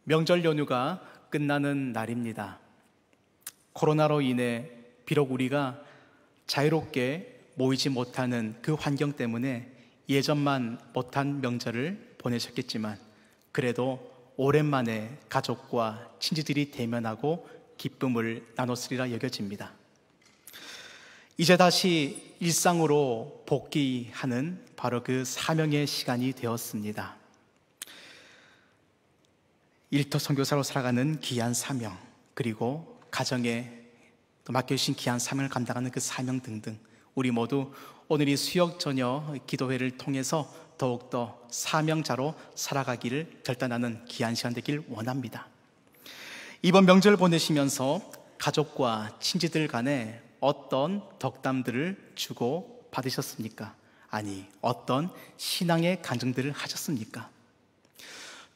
명절 연휴가 끝나는 날입니다. 코로나로 인해 비록 우리가 자유롭게 모이지 못하는 그 환경 때문에 예전만 못한 명절을 보내셨겠지만 그래도 오랜만에 가족과 친지들이 대면하고 기쁨을 나눴으리라 여겨집니다. 이제 다시 일상으로 복귀하는 바로 그 사명의 시간이 되었습니다. 일터 선교사로 살아가는 귀한 사명, 그리고 가정에 맡겨주신 귀한 사명을 감당하는 그 사명 등등, 우리 모두 오늘 이 수역 저녁 기도회를 통해서 더욱더 사명자로 살아가기를 결단하는 귀한 시간 되길 원합니다. 이번 명절 보내시면서 가족과 친지들 간에 어떤 덕담들을 주고 받으셨습니까? 아니, 어떤 신앙의 간증들을 하셨습니까?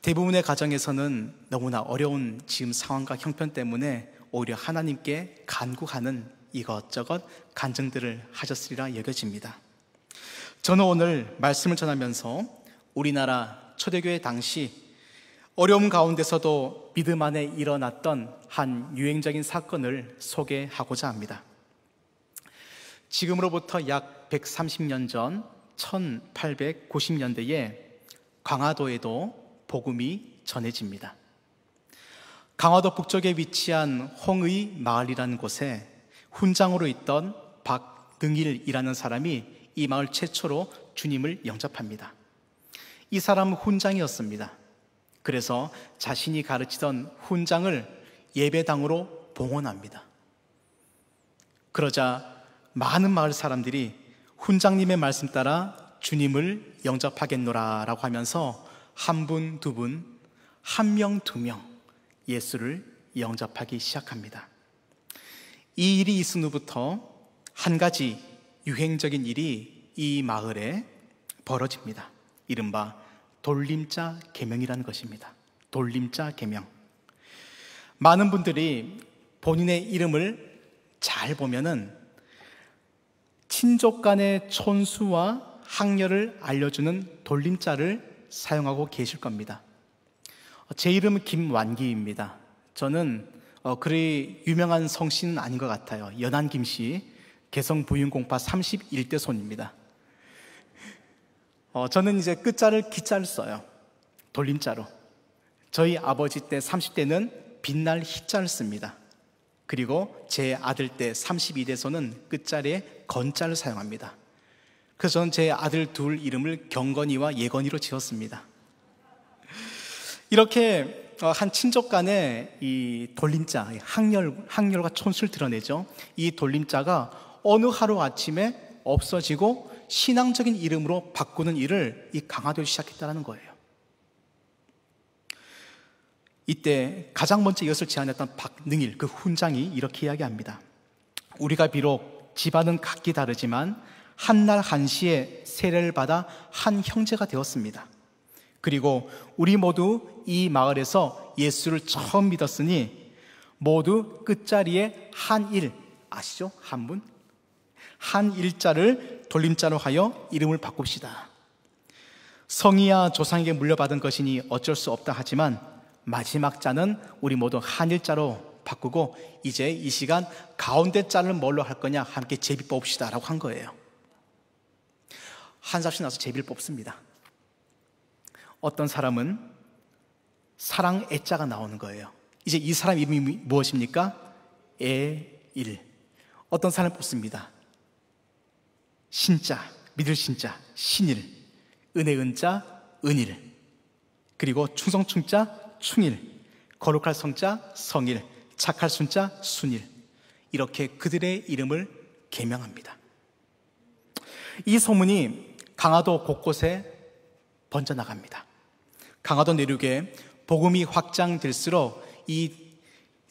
대부분의 가정에서는 너무나 어려운 지금 상황과 형편 때문에 오히려 하나님께 간구하는 이것저것 간증들을 하셨으리라 여겨집니다. 저는 오늘 말씀을 전하면서 우리나라 초대교회 당시 어려움 가운데서도 믿음 안에 일어났던 한 유행적인 사건을 소개하고자 합니다. 지금으로부터 약 130년 전 1890년대에 강화도에도 복음이 전해집니다. 강화도 북쪽에 위치한 홍의 마을이라는 곳에 훈장으로 있던 박능일이라는 사람이 이 마을 최초로 주님을 영접합니다. 이 사람은 훈장이었습니다. 그래서 자신이 가르치던 훈장을 예배당으로 봉헌합니다. 그러자 많은 마을 사람들이 훈장님의 말씀 따라 주님을 영접하겠노라 라고 하면서 한 분, 두 분, 한 명, 두 명 예수를 영접하기 시작합니다. 이 일이 있은 후부터 한 가지 유행적인 일이 이 마을에 벌어집니다. 이른바 돌림자 계명이라는 것입니다. 돌림자 계명. 많은 분들이 본인의 이름을 잘 보면은 친족 간의 촌수와 학렬을 알려주는 돌림자를 사용하고 계실 겁니다. 제 이름은 김완기입니다. 저는 그리 유명한 성씨는 아닌 것 같아요. 연안 김씨, 개성 부윤공파 31대 손입니다. 저는 이제 끝자를 기자를 써요. 돌림자로. 저희 아버지 때 30대는 빛날 희자를 씁니다. 그리고 제 아들 때 32대 손은 끝자리에 건자를 사용합니다. 그래서 저는 제 아들 둘 이름을 경건이와 예건이로 지었습니다. 이렇게 한 친족 간의 이 돌림자, 학렬과 촌수를 드러내죠. 이 돌림자가 어느 하루 아침에 없어지고 신앙적인 이름으로 바꾸는 일을 이 강화도에 시작했다는 거예요. 이때 가장 먼저 이것을 제안했던 박능일, 그 훈장이 이렇게 이야기합니다. 우리가 비록 집안은 각기 다르지만 한날 한시에 세례를 받아 한 형제가 되었습니다. 그리고 우리 모두 이 마을에서 예수를 처음 믿었으니 모두 끝자리에 한일, 아시죠? 한문? 한일자를 돌림자로 하여 이름을 바꿉시다. 성이야 조상에게 물려받은 것이니 어쩔 수 없다 하지만 마지막 자는 우리 모두 한일자로 바꾸고 이제 이 시간 가운데 자를 뭘로 할 거냐, 함께 제비 뽑읍시다 라고 한 거예요. 한 삽씩 나서 제비를 뽑습니다. 어떤 사람은 사랑 애자가 나오는 거예요. 이제 이 사람 이름이 무엇입니까? 애일. 어떤 사람을 뽑습니다. 신자, 믿을 신자, 신일. 은혜 은자, 은일. 그리고 충성 충자, 충일. 거룩할 성자, 성일. 착할 순자, 순일. 이렇게 그들의 이름을 계명합니다. 이 소문이 강화도 곳곳에 번져나갑니다. 강화도 내륙에 복음이 확장될수록 이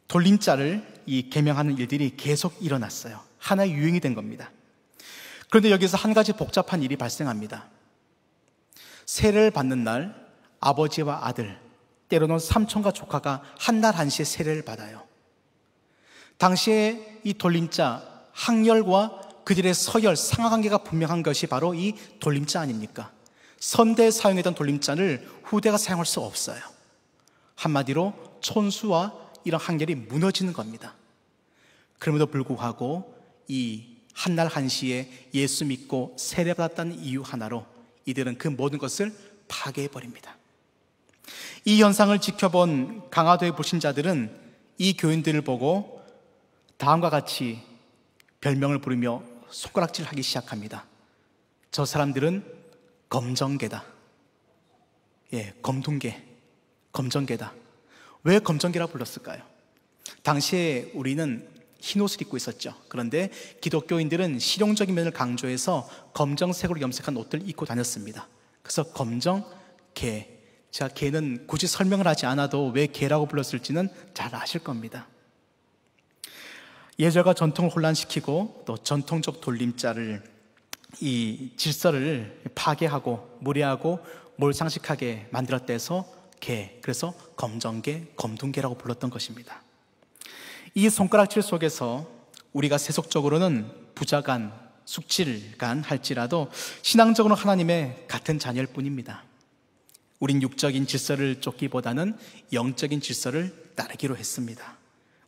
돌림자를 계명하는 일들이 계속 일어났어요. 하나의 유행이 된 겁니다. 그런데 여기서 한 가지 복잡한 일이 발생합니다. 세례를 받는 날 아버지와 아들, 때로는 삼촌과 조카가 한날 한시에 세례를 받아요. 당시에 이 돌림자, 학렬과 그들의 서열, 상하관계가 분명한 것이 바로 이 돌림자 아닙니까? 선대에 사용했던 돌림자를 후대가 사용할 수 없어요. 한마디로 촌수와 이런 한결이 무너지는 겁니다. 그럼에도 불구하고 이 한날 한시에 예수 믿고 세례받았다는 이유 하나로 이들은 그 모든 것을 파괴해버립니다. 이 현상을 지켜본 강화도의 불신자들은 이 교인들을 보고 다음과 같이 별명을 부르며 손가락질하기 시작합니다. 저 사람들은 검정개다. 검둥개, 검정개다. 왜 검정개라고 불렀을까요? 당시에 우리는 흰 옷을 입고 있었죠. 그런데 기독교인들은 실용적인 면을 강조해서 검정색으로 염색한 옷들을 입고 다녔습니다. 그래서 검정개. 자, 개는 굳이 설명을 하지 않아도 왜 개라고 불렀을지는 잘 아실 겁니다. 예절과 전통을 혼란시키고 또 전통적 돌림자를 이 질서를 파괴하고 무례하고 몰상식하게 만들었대서 개, 그래서 검정개, 검둥개라고 불렀던 것입니다. 이 손가락질 속에서 우리가 세속적으로는 부자간, 숙질간 할지라도 신앙적으로 하나님의 같은 자녀일 뿐입니다. 우린 육적인 질서를 쫓기보다는 영적인 질서를 따르기로 했습니다.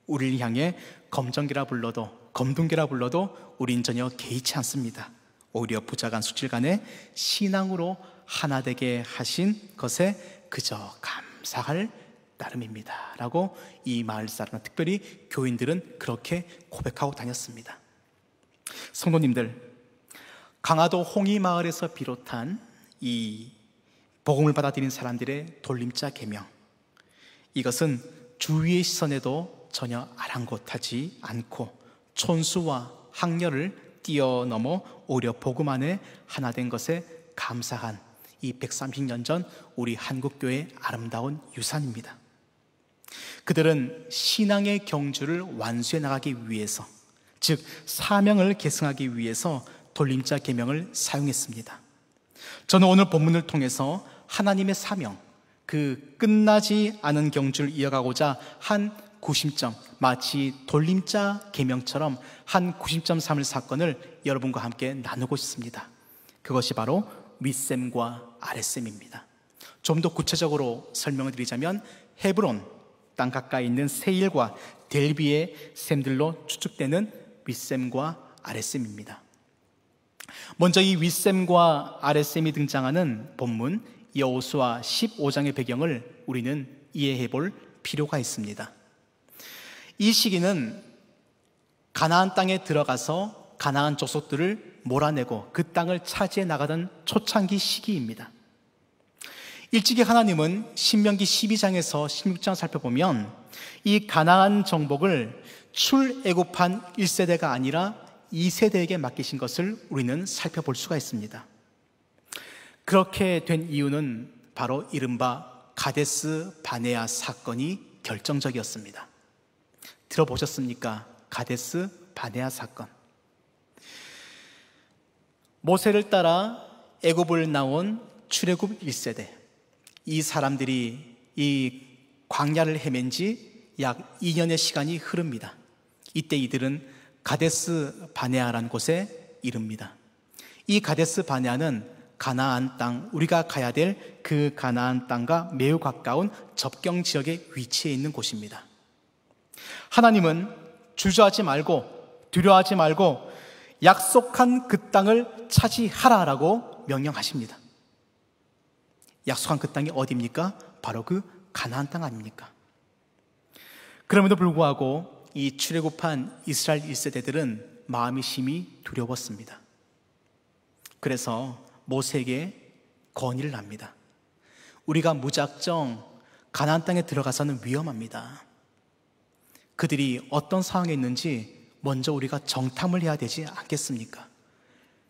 우리를 향해 검정개라 불러도 검둥개라 불러도 우린 전혀 개의치 않습니다. 오히려 부자간 숙질간에 신앙으로 하나 되게 하신 것에 그저 감사할 따름입니다 라고 이 마을 사람, 특별히 교인들은 그렇게 고백하고 다녔습니다. 성도님들, 강화도 홍이마을에서 비롯한 이 복음을 받아들인 사람들의 돌림자 계명, 이것은 주위의 시선에도 전혀 아랑곳하지 않고 촌수와 학렬을 뛰어넘어 오히려 복음 안에 하나 된 것에 감사한 이 130년 전 우리 한국교회의 아름다운 유산입니다. 그들은 신앙의 경주를 완수해 나가기 위해서, 즉 사명을 계승하기 위해서 돌림자 계명을 사용했습니다. 저는 오늘 본문을 통해서 하나님의 사명, 그 끝나지 않은 경주를 이어가고자 한 구심점, 마치 돌림자 계명처럼 한 구심점 삼을 사건을 여러분과 함께 나누고 싶습니다. 그것이 바로 윗셈과 아랫셈입니다. 좀 더 구체적으로 설명을 드리자면 헤브론 땅 가까이 있는 세일과 델비의 셈들로 추측되는 윗셈과 아랫셈입니다. 먼저 이 윗셈과 아랫셈이 등장하는 본문 여호수아 15장의 배경을 우리는 이해해 볼 필요가 있습니다. 이 시기는 가나안 땅에 들어가서 가나안 족속들을 몰아내고 그 땅을 차지해 나가던 초창기 시기입니다. 일찍이 하나님은 신명기 12장에서 16장 살펴보면 이 가나안 정복을 출애굽한 1세대가 아니라 2세대에게 맡기신 것을 우리는 살펴볼 수가 있습니다. 그렇게 된 이유는 바로 이른바 가데스 바네아 사건이 결정적이었습니다. 들어보셨습니까? 가데스 바네아 사건. 모세를 따라 애굽을 나온 출애굽 1세대, 이 사람들이 이 광야를 헤맨 지 약 2년의 시간이 흐릅니다. 이때 이들은 가데스 바네아라는 곳에 이릅니다. 이 가데스 바네아는 가나안 땅, 우리가 가야 될 그 가나안 땅과 매우 가까운 접경 지역에 위치해 있는 곳입니다. 하나님은 주저하지 말고 두려워하지 말고 약속한 그 땅을 차지하라라고 명령하십니다. 약속한 그 땅이 어디입니까? 바로 그 가나안 땅 아닙니까? 그럼에도 불구하고 이 출애굽한 이스라엘 1세대들은 마음이 심히 두려웠습니다. 그래서 모세에게 건의를 합니다. 우리가 무작정 가나안 땅에 들어가서는 위험합니다. 그들이 어떤 상황에 있는지 먼저 우리가 정탐을 해야 되지 않겠습니까?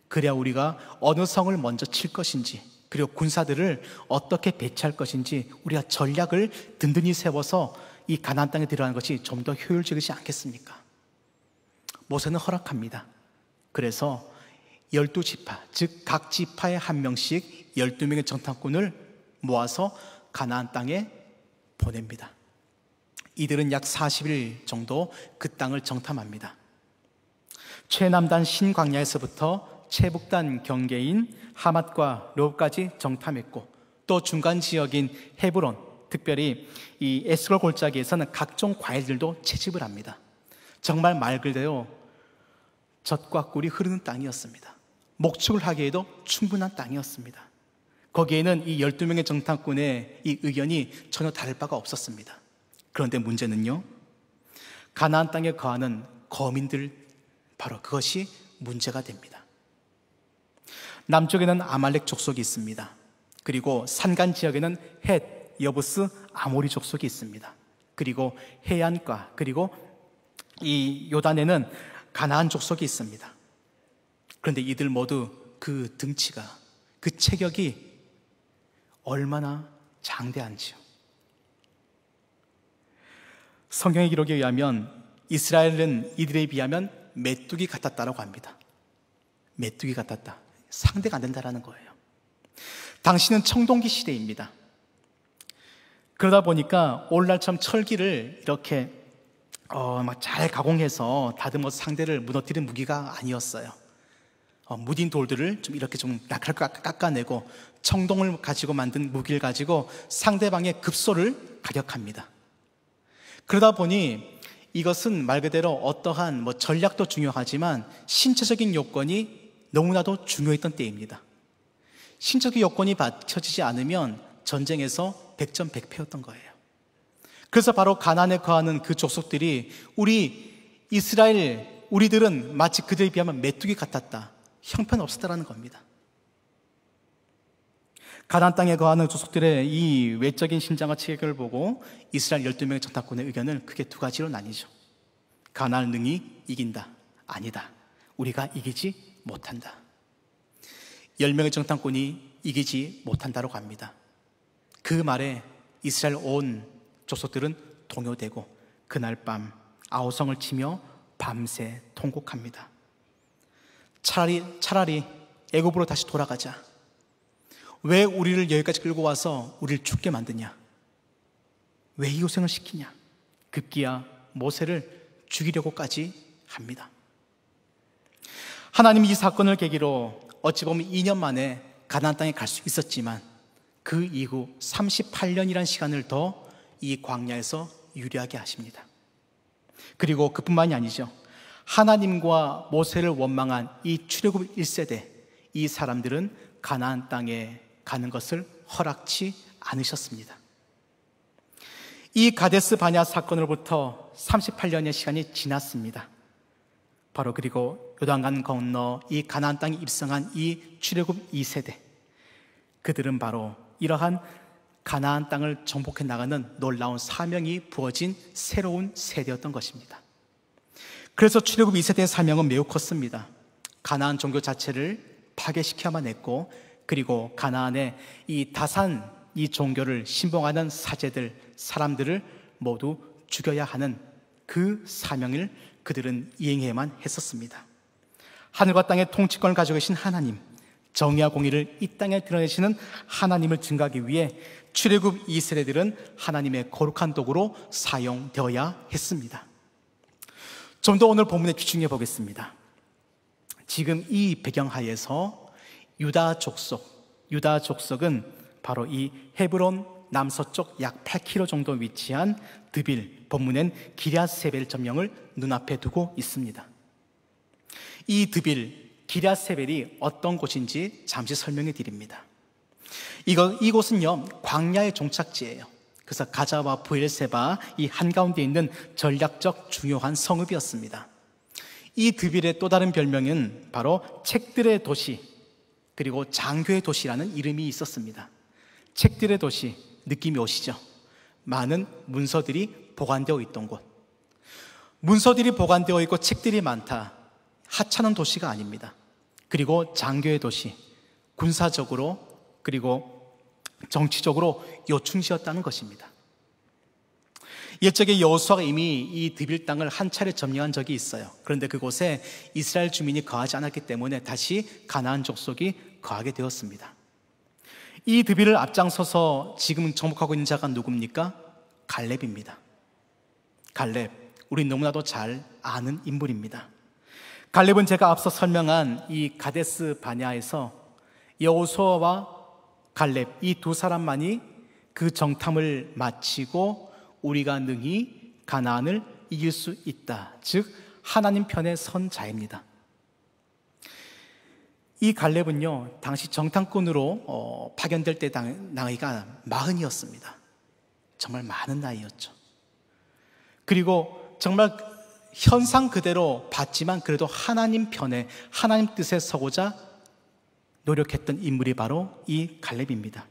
그래야 우리가 어느 성을 먼저 칠 것인지, 그리고 군사들을 어떻게 배치할 것인지 우리가 전략을 든든히 세워서 이 가나안 땅에 들어가는 것이 좀 더 효율적이지 않겠습니까? 모세는 허락합니다. 그래서 12지파, 즉 각 지파에 한 명씩 12명의 정탐꾼을 모아서 가나안 땅에 보냅니다. 이들은 약 40일 정도 그 땅을 정탐합니다. 최남단 신광야에서부터 최북단 경계인 하맛과 르홉까지 정탐했고, 또 중간 지역인 헤브론, 특별히 이 에스골 골짜기에서는 각종 과일들도 채집을 합니다. 정말 말 그대로 젖과 꿀이 흐르는 땅이었습니다. 목축을 하기에도 충분한 땅이었습니다. 거기에는 이 12명의 정탐꾼의 이 의견이 전혀 다를 바가 없었습니다. 그런데 문제는요, 가나안 땅에 거하는 거민들, 바로 그것이 문제가 됩니다. 남쪽에는 아말렉 족속이 있습니다. 그리고 산간 지역에는 헷, 여부스, 아모리 족속이 있습니다. 그리고 해안가, 그리고 이 요단에는 가나안 족속이 있습니다. 그런데 이들 모두 그 등치가, 그 체격이 얼마나 장대한지요. 성경의 기록에 의하면 이스라엘은 이들에 비하면 메뚜기 같았다라고 합니다. 메뚜기 같았다. 상대가 안 된다라는 거예요. 당시는 청동기 시대입니다. 그러다 보니까 오늘날처럼 철기를 이렇게 막 잘 가공해서 다듬어서 상대를 무너뜨리는 무기가 아니었어요. 무딘 돌들을 좀 이렇게 좀 날카롭게 깎아내고 청동을 가지고 만든 무기를 가지고 상대방의 급소를 가격합니다. 그러다 보니 이것은 말 그대로 어떠한 전략도 중요하지만 신체적인 요건이 너무나도 중요했던 때입니다. 신체적인 요건이 받쳐지지 않으면 전쟁에서 백전백패였던 거예요. 그래서 바로 가나안에 거하는 그 족속들이 우리들은 마치 그들에 비하면 메뚜기 같았다, 형편없었다라는 겁니다. 가나안 땅에 거하는 족속들의 이 외적인 신장과 체격을 보고 이스라엘 12명의 정탐꾼의 의견을 크게 두 가지로 나뉘죠. 가나안을 능히 이긴다, 아니다, 우리가 이기지 못한다. 10명의 정탐꾼이 이기지 못한다고 합니다. 그 말에 이스라엘 온 족속들은 동요되고 그날 밤 아우성을 치며 밤새 통곡합니다. 차라리 애굽으로 다시 돌아가자. 왜 우리를 여기까지 끌고 와서 우리를 죽게 만드냐? 왜 이 고생을 시키냐? 급기야 모세를 죽이려고까지 합니다. 하나님이 이 사건을 계기로 어찌 보면 2년 만에 가나안 땅에 갈 수 있었지만 그 이후 38년이라는 시간을 더 이 광야에서 유리하게 하십니다. 그리고 그뿐만이 아니죠. 하나님과 모세를 원망한 이 출애굽 1세대, 이 사람들은 가나안 땅에 가는 것을 허락치 않으셨습니다. 이 가데스 바냐 사건으로부터 38년의 시간이 지났습니다. 바로 그리고 요단강 건너 이 가나안 땅에 입성한 이 출애굽 2세대, 그들은 바로 이러한 가나안 땅을 정복해 나가는 놀라운 사명이 부어진 새로운 세대였던 것입니다. 그래서 출애굽 2세대의 사명은 매우 컸습니다. 가나안 종교 자체를 파괴시켜야만 했고, 그리고 가나안의 이 다산 이 종교를 신봉하는 사람들을 모두 죽여야 하는 그 사명을 그들은 이행해야만 했었습니다. 하늘과 땅의 통치권을 가지고 계신 하나님, 정의와 공의를 이 땅에 드러내시는 하나님을 증거하기 위해 출애굽 2세대들은 하나님의 거룩한 도구로 사용되어야 했습니다. 좀 더 오늘 본문에 집중해 보겠습니다. 지금 이 배경하에서 유다 족속은 바로 이 헤브론 남서쪽 약 8km 정도 위치한 드빌, 본문엔 기럇세벨 점령을 눈앞에 두고 있습니다. 이 드빌, 기럇세벨이 어떤 곳인지 잠시 설명해 드립니다. 이곳은요, 광야의 종착지예요. 그래서 가자와 브엘세바 이 한가운데 있는 전략적 중요한 성읍이었습니다. 이 드빌의 또 다른 별명은 바로 책들의 도시, 그리고 장교의 도시라는 이름이 있었습니다. 책들의 도시, 느낌이 오시죠? 많은 문서들이 보관되어 있던 곳. 문서들이 보관되어 있고 책들이 많다, 하찮은 도시가 아닙니다. 그리고 장교의 도시, 군사적으로 그리고 정치적으로 요충지였다는 것입니다. 옛적에 여호수아가 이미 이 드빌 땅을 한 차례 점령한 적이 있어요. 그런데 그곳에 이스라엘 주민이 거하지 않았기 때문에 다시 가나안 족속이 거하게 되었습니다. 이 드빌을 앞장서서 지금 정복하고 있는 자가 누굽니까? 갈렙입니다. 갈렙, 우리 너무나도 잘 아는 인물입니다. 갈렙은 제가 앞서 설명한 이 가데스 바냐에서 여호수아와 갈렙 이 두 사람만이 그 정탐을 마치고 우리가 능히 가나안을 이길 수 있다. 즉 하나님 편에 선 자입니다. 이 갈렙은요, 당시 정탐꾼으로 파견될 때 나이가 40이었습니다. 정말 많은 나이였죠. 그리고 정말 현상 그대로 봤지만 그래도 하나님 편에, 하나님 뜻에 서고자 노력했던 인물이 바로 이 갈렙입니다.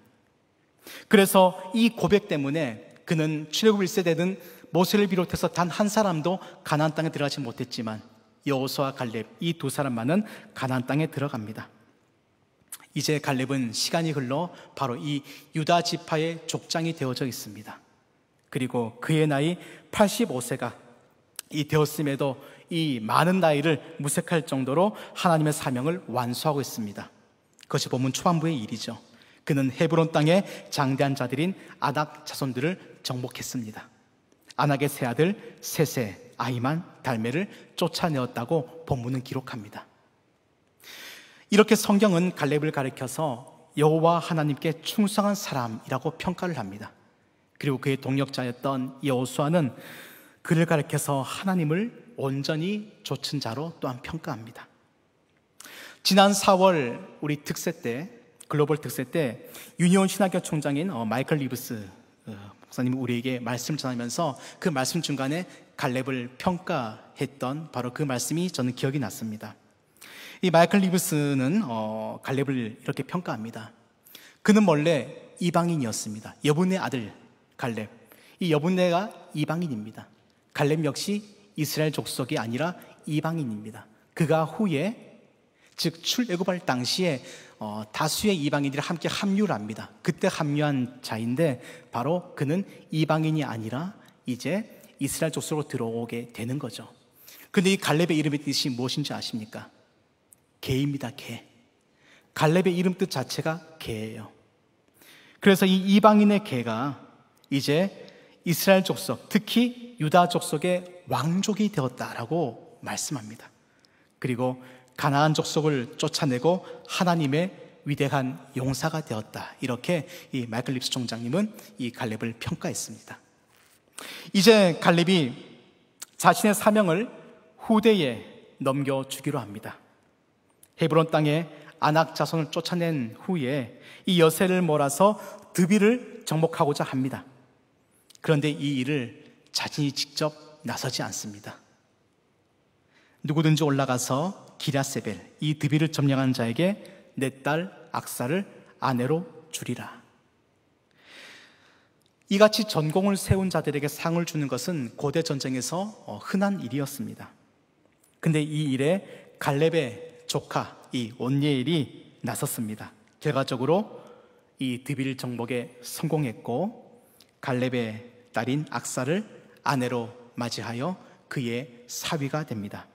그래서 이 고백 때문에 그는 출애굽 1세대는 모세를 비롯해서 단 한 사람도 가나안 땅에 들어가지 못했지만 여호수아와 갈렙, 이 두 사람만은 가나안 땅에 들어갑니다. 이제 갈렙은 시간이 흘러 바로 이 유다 지파의 족장이 되어져 있습니다. 그리고 그의 나이 85세가 이 되었음에도 이 많은 나이를 무색할 정도로 하나님의 사명을 완수하고 있습니다. 그것이 본문 초반부의 일이죠. 그는 헤브론 땅의 장대한 자들인 아낙 자손들을 정복했습니다. 아낙의 세 아들 세세, 아히만, 달메를 쫓아내었다고 본문은 기록합니다. 이렇게 성경은 갈렙을 가리켜서 여호와 하나님께 충성한 사람이라고 평가를 합니다. 그리고 그의 동력자였던 여호수아는 그를 가리켜서 하나님을 온전히 좇은 자로 또한 평가합니다. 지난 4월 우리 특세 때, 글로벌 특세 때 유니온 신학교 총장인 마이클 리브스 목사님이 우리에게 말씀을 전하면서 그 말씀 중간에 갈렙을 평가했던 바로 그 말씀이 저는 기억이 났습니다. 이 마이클 리브스는 갈렙을 이렇게 평가합니다. 그는 원래 이방인이었습니다. 여분의 아들 갈렙, 이 여분네가 이방인입니다. 갈렙 역시 이스라엘 족속이 아니라 이방인입니다. 그가 후에, 즉 출애굽할 당시에 다수의 이방인들이 함께 합류를 합니다. 그때 합류한 자인데 바로 그는 이방인이 아니라 이제 이스라엘 족속으로 들어오게 되는 거죠. 그런데 이 갈렙의 이름의 뜻이 무엇인지 아십니까? 개입니다. 개. 갈렙의 이름 뜻 자체가 개예요. 그래서 이 이방인의 개가 이제 이스라엘 족속, 특히 유다 족속의 왕족이 되었다라고 말씀합니다. 그리고 가나안 족속을 쫓아내고 하나님의 위대한 용사가 되었다. 이렇게 이 마이클 립스 총장님은 이 갈렙을 평가했습니다. 이제 갈렙이 자신의 사명을 후대에 넘겨주기로 합니다. 헤브론 땅에 아낙 자손을 쫓아낸 후에 이 여세를 몰아서 드빌을 정복하고자 합니다. 그런데 이 일을 자신이 직접 나서지 않습니다. 누구든지 올라가서 기랴세벨, 이 드빌을 점령한 자에게 내 딸 악사를 아내로 주리라. 이같이 전공을 세운 자들에게 상을 주는 것은 고대 전쟁에서 흔한 일이었습니다. 근데 이 일에 갈렙의 조카 이 온니엘이 나섰습니다. 결과적으로 이 드빌 정복에 성공했고 갈렙의 딸인 악사를 아내로 맞이하여 그의 사위가 됩니다.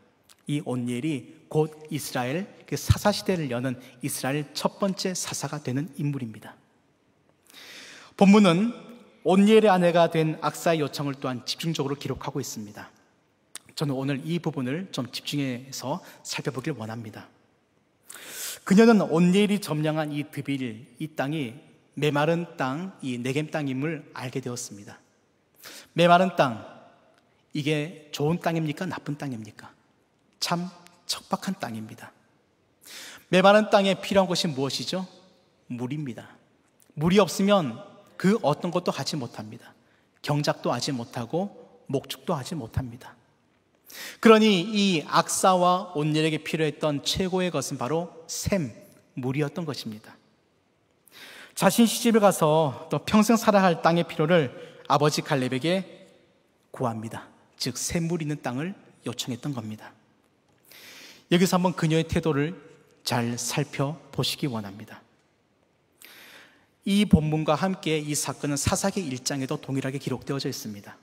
이 온니엘이 곧 이스라엘 사사 시대를 여는 이스라엘 첫 번째 사사가 되는 인물입니다. 본문은 온니엘의 아내가 된 악사의 요청을 또한 집중적으로 기록하고 있습니다. 저는 오늘 이 부분을 좀 집중해서 살펴보길 원합니다. 그녀는 온니엘이 점령한 이 드빌, 이 땅이 메마른 땅, 이 네겜 땅임을 알게 되었습니다. 메마른 땅, 이게 좋은 땅입니까? 나쁜 땅입니까? 참 척박한 땅입니다. 메마른 땅에 필요한 것이 무엇이죠? 물입니다. 물이 없으면 그 어떤 것도 하지 못합니다. 경작도 하지 못하고 목축도 하지 못합니다. 그러니 이 악사와 온니엘에게 필요했던 최고의 것은 바로 샘, 물이었던 것입니다. 자신 시집을 가서 또 평생 살아갈 땅의 필요를 아버지 갈렙에게 구합니다. 즉 샘물 있는 땅을 요청했던 겁니다. 여기서 한번 그녀의 태도를 잘 살펴보시기 원합니다. 이 본문과 함께 이 사건은 사사기 1장에도 동일하게 기록되어져 있습니다.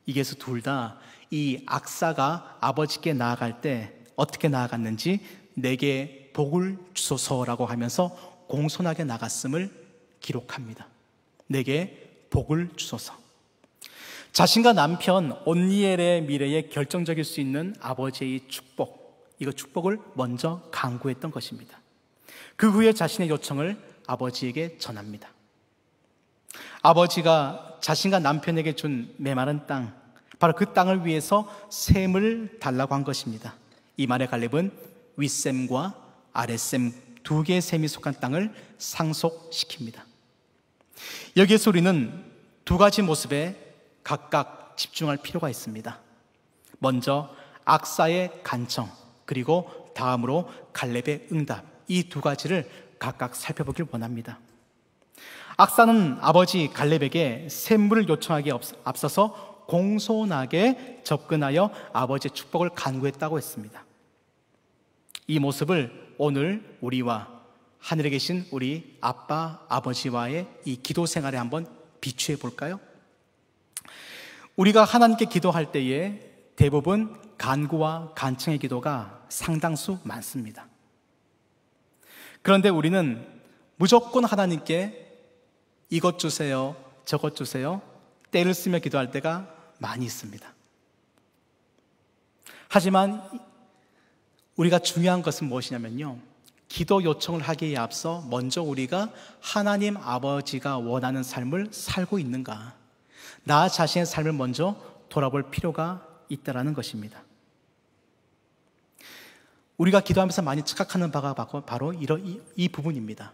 이게서 둘 다 이 악사가 아버지께 나아갈 때 어떻게 나아갔는지 내게 복을 주소서라고 하면서 공손하게 나갔음을 기록합니다. 내게 복을 주소서. 자신과 남편 온니엘의 미래에 결정적일 수 있는 아버지의 축복, 이거 축복을 먼저 강구했던 것입니다. 그 후에 자신의 요청을 아버지에게 전합니다. 아버지가 자신과 남편에게 준 메마른 땅, 바로 그 땅을 위해서 셈을 달라고 한 것입니다. 이 말에 갈렙은 윗셈과 아랫셈 두 개의 셈이 속한 땅을 상속시킵니다. 여기에서 우리는 두 가지 모습에 각각 집중할 필요가 있습니다. 먼저 악사의 간청, 그리고 다음으로 갈렙의 응답, 이 두 가지를 각각 살펴보길 원합니다. 악사는 아버지 갈렙에게 샘물을 요청하기에 앞서서 공손하게 접근하여 아버지의 축복을 간구했다고 했습니다. 이 모습을 오늘 우리와 하늘에 계신 우리 아빠, 아버지와의 이 기도 생활에 한번 비추해 볼까요? 우리가 하나님께 기도할 때에 대부분 간구와 간청의 기도가 상당수 많습니다. 그런데 우리는 무조건 하나님께 이것 주세요, 저것 주세요, 때를 쓰며 기도할 때가 많이 있습니다. 하지만 우리가 중요한 것은 무엇이냐면요, 기도 요청을 하기에 앞서 먼저 우리가 하나님 아버지가 원하는 삶을 살고 있는가, 나 자신의 삶을 먼저 돌아볼 필요가 있다는 것입니다. 우리가 기도하면서 많이 착각하는 바가 바로 이 부분입니다.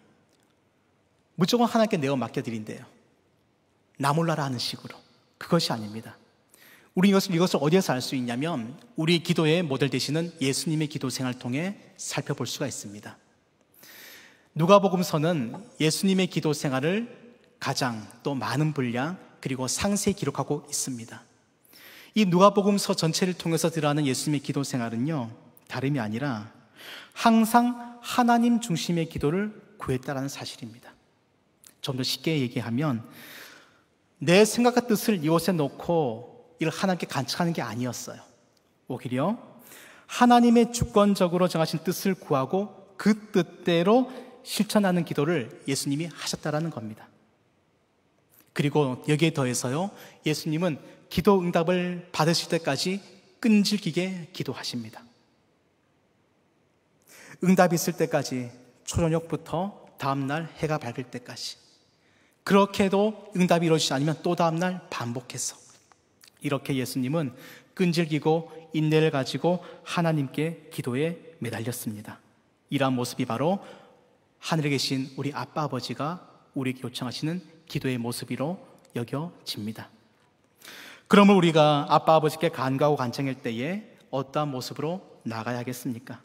무조건 하나님께 내어 맡겨드린대요. 나 몰라라 하는 식으로. 그것이 아닙니다. 우리 이것을 어디에서 알 수 있냐면 우리 기도의 모델 되시는 예수님의 기도 생활을 통해 살펴볼 수가 있습니다. 누가복음서는 예수님의 기도 생활을 가장 또 많은 분량 그리고 상세히 기록하고 있습니다. 이 누가복음서 전체를 통해서 드러나는 예수님의 기도 생활은요, 다름이 아니라 항상 하나님 중심의 기도를 구했다라는 사실입니다. 좀 더 쉽게 얘기하면 내 생각과 뜻을 이곳에 놓고 이를 하나님께 간청하는 게 아니었어요. 오히려 하나님의 주권적으로 정하신 뜻을 구하고 그 뜻대로 실천하는 기도를 예수님이 하셨다라는 겁니다. 그리고 여기에 더해서요, 예수님은 기도 응답을 받으실 때까지 끈질기게 기도하십니다. 응답이 있을 때까지, 초저녁부터 다음날 해가 밝을 때까지. 그렇게 해도 응답이 이루어지지 않으면 또 다음날 반복해서, 이렇게 예수님은 끈질기고 인내를 가지고 하나님께 기도에 매달렸습니다. 이러한 모습이 바로 하늘에 계신 우리 아빠 아버지가 우리에게 요청하시는 기도의 모습으로 여겨집니다. 그러면 우리가 아빠 아버지께 간구하고 간청할 때에 어떠한 모습으로 나아가야겠습니까?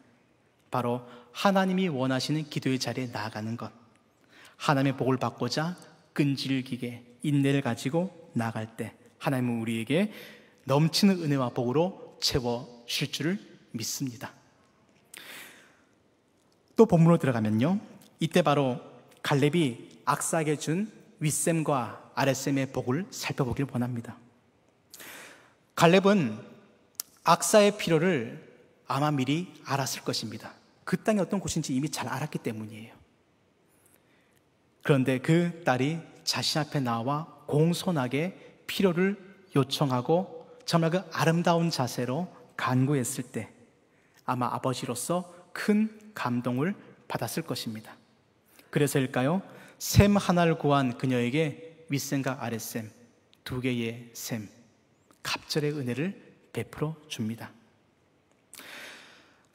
바로 하나님이 원하시는 기도의 자리에 나아가는 것, 하나님의 복을 받고자 끈질기게 인내를 가지고 나아갈 때 하나님은 우리에게 넘치는 은혜와 복으로 채워주실 줄을 믿습니다. 또 본문으로 들어가면요, 이때 바로 갈렙이 악사에게 준 윗셈과 아랫셈의 복을 살펴보길 원합니다. 갈렙은 악사의 필요를 아마 미리 알았을 것입니다. 그 땅이 어떤 곳인지 이미 잘 알았기 때문이에요. 그런데 그 딸이 자신 앞에 나와 공손하게 필요를 요청하고 정말 그 아름다운 자세로 간구했을 때 아마 아버지로서 큰 감동을 받았을 것입니다. 그래서일까요? 셈 하나를 구한 그녀에게 윗셈과 아랫셈 두 개의 셈, 갑절의 은혜를 베풀어 줍니다.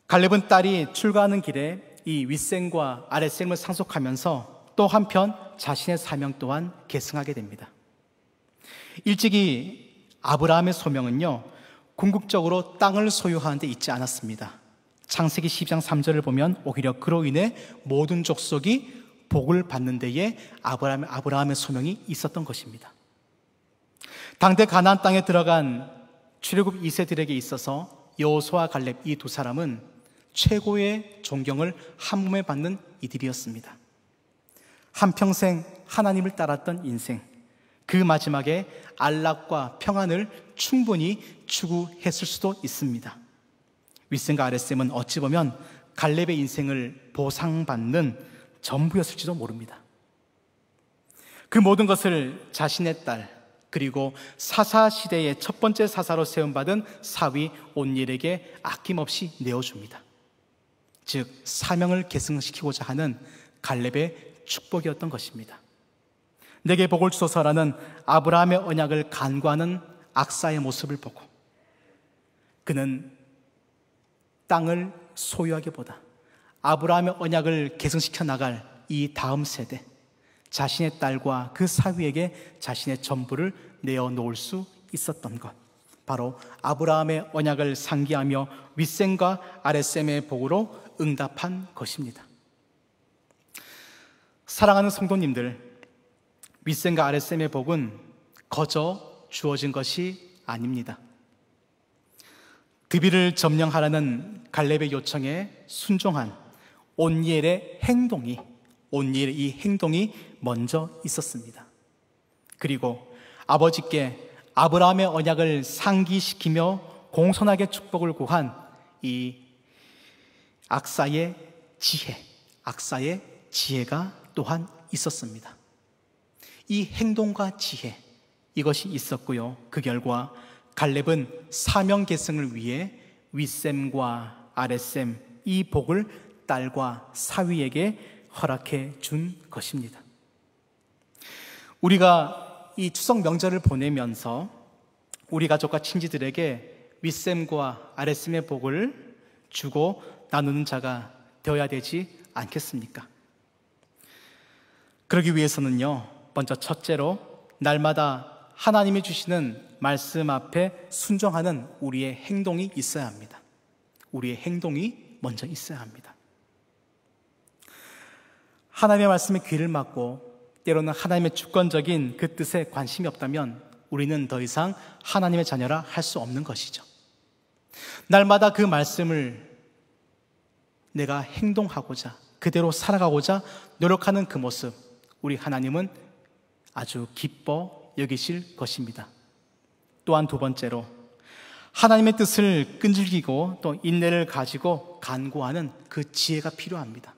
갈렙은 딸이 출가하는 길에 이 윗셈과 아랫셈을 상속하면서 또 한편 자신의 사명 또한 계승하게 됩니다. 일찍이 아브라함의 소명은요, 궁극적으로 땅을 소유하는 데 있지 않았습니다. 창세기 12장 3절을 보면 오히려 그로 인해 모든 족속이 복을 받는 데에 아브라함의 소명이 있었던 것입니다. 당대 가나안 땅에 들어간 출애굽 2세들에게 있어서 여호수아와 갈렙 이 두 사람은 최고의 존경을 한 몸에 받는 이들이었습니다. 한평생 하나님을 따랐던 인생, 그 마지막에 안락과 평안을 충분히 추구했을 수도 있습니다. 윗셈과 아랫셈은 어찌 보면 갈렙의 인생을 보상받는 전부였을지도 모릅니다. 그 모든 것을 자신의 딸, 그리고 사사시대의 첫 번째 사사로 세움받은 사위 온니엘에게 아낌없이 내어줍니다. 즉 사명을 계승시키고자 하는 갈렙의 축복이었던 것입니다. 내게 복을 주소서라는 아브라함의 언약을 간구하는 악사의 모습을 보고 그는 땅을 소유하기보다 아브라함의 언약을 계승시켜 나갈 이 다음 세대, 자신의 딸과 그 사위에게 자신의 전부를 내어놓을 수 있었던 것, 바로 아브라함의 언약을 상기하며 윗셈과 아랫셈의 복으로 응답한 것입니다. 사랑하는 성도님들, 윗셈과 아랫셈의 복은 거저 주어진 것이 아닙니다. 드비를 점령하라는 갈렙의 요청에 순종한 온니엘의 온니엘의 이 행동이 먼저 있었습니다. 그리고 아버지께 아브라함의 언약을 상기시키며 공손하게 축복을 구한 이 악사의 지혜가 또한 있었습니다. 이 행동과 지혜, 이것이 있었고요. 그 결과 갈렙은 사명 계승을 위해 윗셈과 아랫셈, 이 복을 딸과 사위에게 허락해 준 것입니다. 우리가 이 추석 명절을 보내면서 우리 가족과 친지들에게 윗셈과 아랫셈의 복을 주고 나누는 자가 되어야 되지 않겠습니까? 그러기 위해서는요, 먼저 첫째로 날마다 하나님이 주시는 말씀 앞에 순종하는 우리의 행동이 있어야 합니다. 우리의 행동이 먼저 있어야 합니다. 하나님의 말씀에 귀를 막고 때로는 하나님의 주권적인 그 뜻에 관심이 없다면 우리는 더 이상 하나님의 자녀라 할 수 없는 것이죠. 날마다 그 말씀을 내가 행동하고자, 그대로 살아가고자 노력하는 그 모습, 우리 하나님은 아주 기뻐 여기실 것입니다. 또한 두 번째로 하나님의 뜻을 끈질기고 또 인내를 가지고 간구하는 그 지혜가 필요합니다.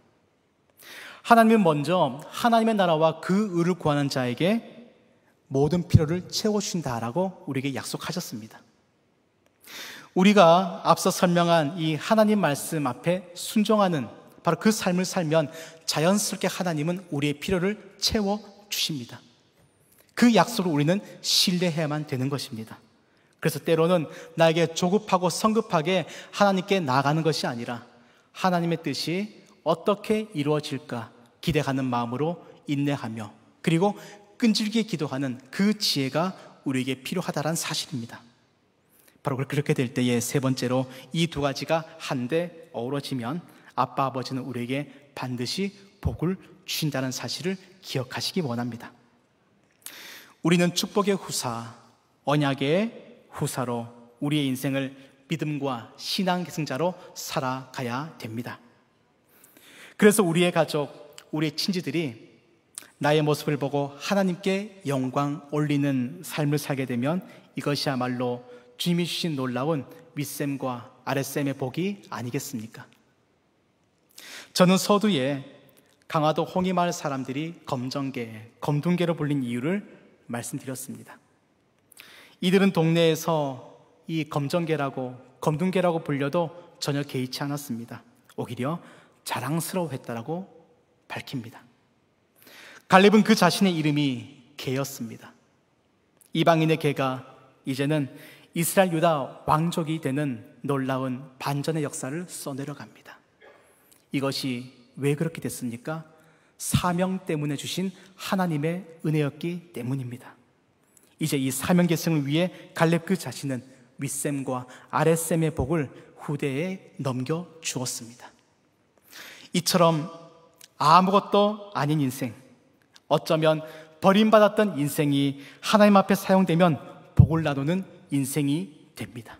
하나님은 먼저 하나님의 나라와 그 의를 구하는 자에게 모든 필요를 채워주신다라고 우리에게 약속하셨습니다. 우리가 앞서 설명한 이 하나님 말씀 앞에 순종하는 바로 그 삶을 살면 자연스럽게 하나님은 우리의 필요를 채워주십니다. 그 약속을 우리는 신뢰해야만 되는 것입니다. 그래서 때로는 나에게 조급하고 성급하게 하나님께 나아가는 것이 아니라 하나님의 뜻이 어떻게 이루어질까 기대하는 마음으로 인내하며 그리고 끈질기게 기도하는 그 지혜가 우리에게 필요하다는 사실입니다. 바로 그렇게 될 때에 세 번째로 이 두 가지가 한데 어우러지면 아빠 아버지는 우리에게 반드시 복을 주신다는 사실을 기억하시기 원합니다. 우리는 축복의 후사, 언약의 후사로 우리의 인생을 믿음과 신앙 계승자로 살아가야 됩니다. 그래서 우리의 가족, 우리의 친지들이 나의 모습을 보고 하나님께 영광 올리는 삶을 살게 되면 이것이야말로 주님이 주신 놀라운 윗셈과 아랫셈의 복이 아니겠습니까? 저는 서두에 강화도 홍이마을 사람들이 검둥개로 불린 이유를 말씀드렸습니다. 이들은 동네에서 이 검둥개라고 불려도 전혀 개의치 않았습니다. 오히려 자랑스러워했다라고 밝힙니다. 갈렙은 그 자신의 이름이 개였습니다. 이방인의 개가 이제는 이스라엘 유다 왕족이 되는 놀라운 반전의 역사를 써내려갑니다. 이것이 왜 그렇게 됐습니까? 사명 때문에 주신 하나님의 은혜였기 때문입니다. 이제 이 사명 계승을 위해 갈렙 그 자신은 윗셈과 아랫셈의 복을 후대에 넘겨주었습니다. 이처럼 아무것도 아닌 인생, 어쩌면 버림받았던 인생이 하나님 앞에 사용되면 복을 나누는 인생이 됩니다.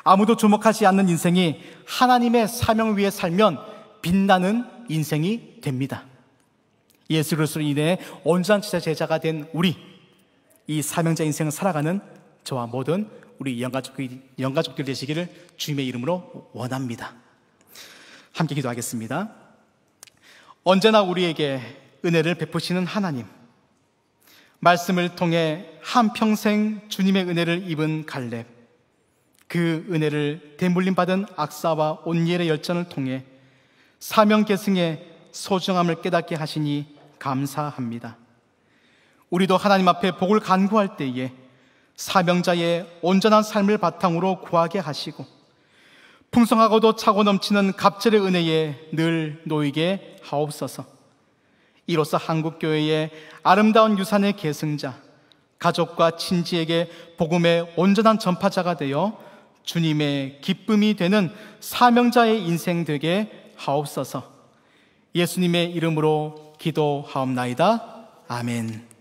아무도 주목하지 않는 인생이 하나님의 사명 위에 살면 빛나는 인생이 됩니다. 예수 그리스도로 인해 온전한 제자가 된 우리, 이 사명자 인생을 살아가는 저와 모든 우리 영가족들 되시기를 주님의 이름으로 원합니다. 함께 기도하겠습니다. 언제나 우리에게 은혜를 베푸시는 하나님, 말씀을 통해 한평생 주님의 은혜를 입은 갈렙, 그 은혜를 대물림 받은 악사와 온니엘의 열전을 통해 사명 계승의 소중함을 깨닫게 하시니 감사합니다. 우리도 하나님 앞에 복을 간구할 때에 사명자의 온전한 삶을 바탕으로 구하게 하시고 풍성하고도 차고 넘치는 갑절의 은혜에 늘 놓이게 하옵소서. 이로써 한국교회의 아름다운 유산의 계승자, 가족과 친지에게 복음의 온전한 전파자가 되어 주님의 기쁨이 되는 사명자의 인생 되게 하옵소서. 예수님의 이름으로 기도하옵나이다. 아멘.